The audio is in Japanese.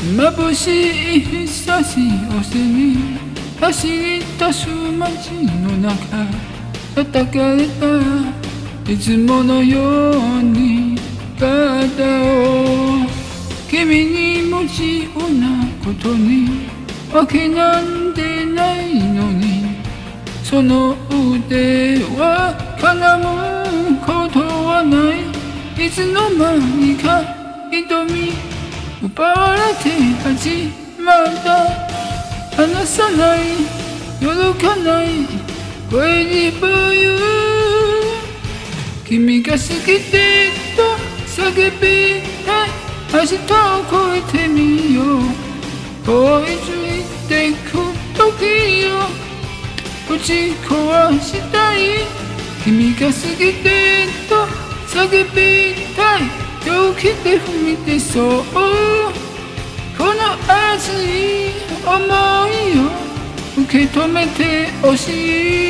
眩しい日差しを背に走り出す街の中、叩かれたいつものように肩を、君に夢中なことにわけなんてないのに、その腕は絡むことはない。いつの間にか瞳奪われて始まった。離さない、よろかない声にブユー。君が好きでと叫びたい。明日を越えてみよう。追いついてく時よ、打ち壊したい。君が好きでと叫びたい。勇気で踏み出そう。この熱い想いを受け止めてほしい。